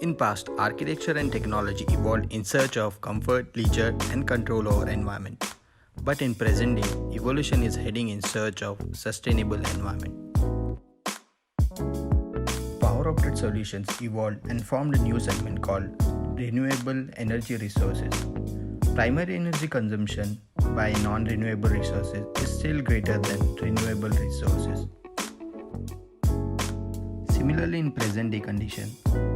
In past, architecture and technology evolved in search of comfort, leisure, and control over environment. But in present day, evolution is heading in search of sustainable environment. Power opted solutions evolved and formed a new segment called renewable energy resources. Primary energy consumption by non-renewable resources is still greater than renewable resources. Similarly, in present day condition,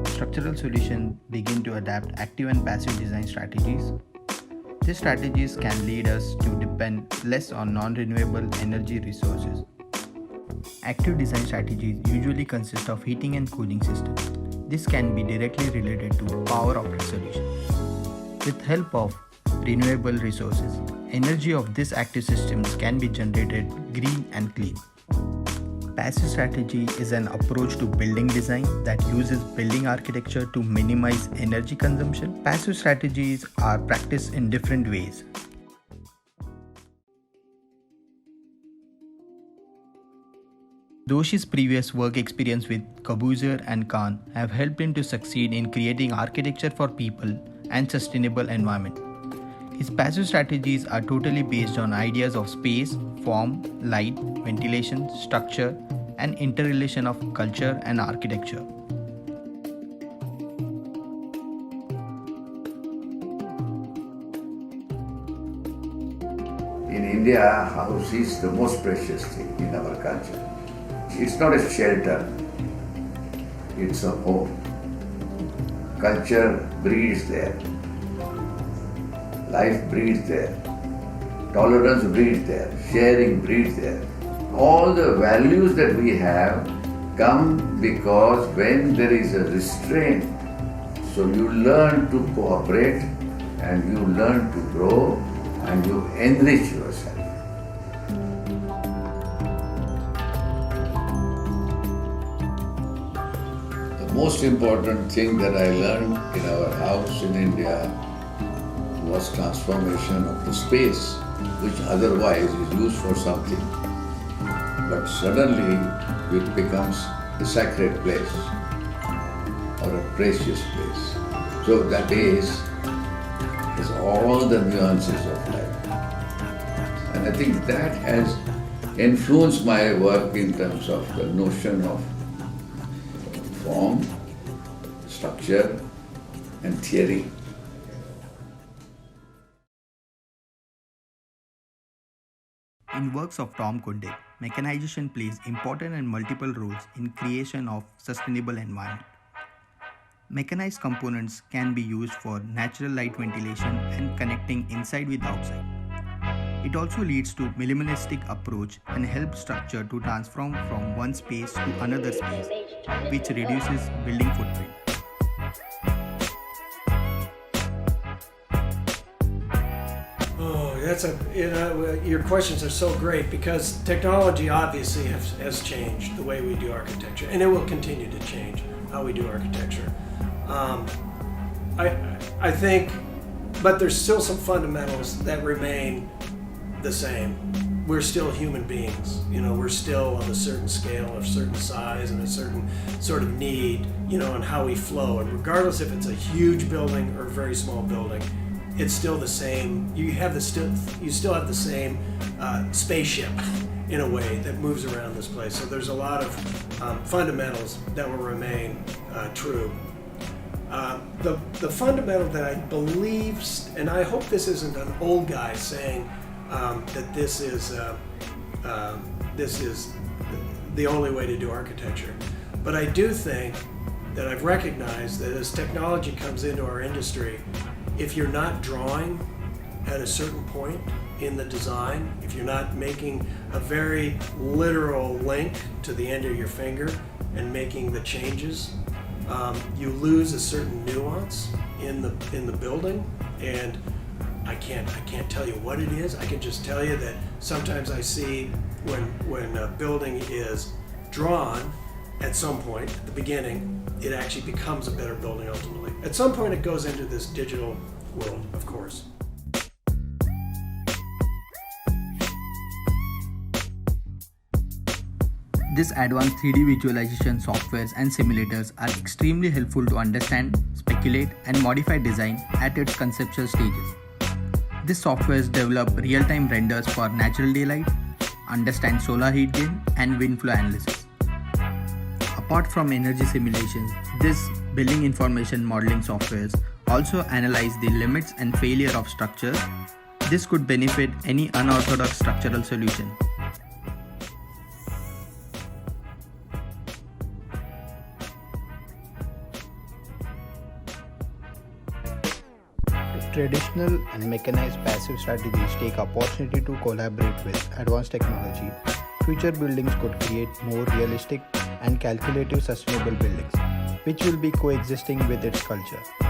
structural solutions begin to adapt active and passive design strategies. These strategies can lead us to depend less on non-renewable energy resources. Active design strategies usually consist of heating and cooling systems. This can be directly related to power opted solutions. With help of renewable resources, energy of these active systems can be generated green and clean. Passive strategy is an approach to building design that uses building architecture to minimize energy consumption. Passive strategies are practiced in different ways. Doshi's previous work experience with Corbusier and Kahn have helped him to succeed in creating architecture for people and sustainable environment. His passive strategies are totally based on ideas of space, form, light, ventilation, structure, and interrelation of culture and architecture. In India, house is the most precious thing in our culture. It's not a shelter, it's a home. Culture breeds there. Life breeds there. Tolerance breeds there. Sharing breeds there. All the values that we have come because when there is a restraint, so you learn to cooperate and you learn to grow and you enrich yourself. The most important thing that I learned in our house in India was transformation of the space, which otherwise is used for something. But suddenly it becomes a sacred place or a precious place. So that is all the nuances of life. And I think that has influenced my work in terms of the notion of form, structure, and theory. In works of Tom Kunde, mechanization plays important and multiple roles in creation of sustainable environment. Mechanized components can be used for natural light ventilation and connecting inside with outside. It also leads to minimalistic approach and helps structure to transform from one space to another space, which reduces building footprint. Your questions are so great because technology obviously has changed the way we do architecture, and it will continue to change how we do architecture. I think, but there's still some fundamentals that remain the same. We're still human beings, we're still of a certain scale, of a certain size, and a certain sort of need, and how we flow. And regardless if it's a huge building or a very small building, it's still the same. You still have the same spaceship in a way that moves around this place. So there's a lot of fundamentals that will remain true. The fundamental that I believe, and I hope this isn't an old guy saying that this is the only way to do architecture, but I do think that I've recognized that as technology comes into our industry, if you're not drawing at a certain point in the design, if you're not making a very literal link to the end of your finger and making the changes, you lose a certain nuance in the building. And I can't tell you what it is. I can just tell you that sometimes I see when a building is drawn, at some point at the beginning, it actually becomes a better building ultimately. At some point it goes into this digital world, of course. This advanced 3D visualization softwares and simulators are extremely helpful to understand, speculate, and modify design at its conceptual stages. These softwares develop real-time renders for natural daylight, understand solar heat gain, and wind flow analysis. Apart from energy simulations, these building information modeling softwares also analyze the limits and failure of structures. This could benefit any unorthodox structural solution. Traditional and mechanized passive strategies take opportunity to collaborate with advanced technology. Future buildings could create more realistic and calculative sustainable buildings, which will be coexisting with its culture.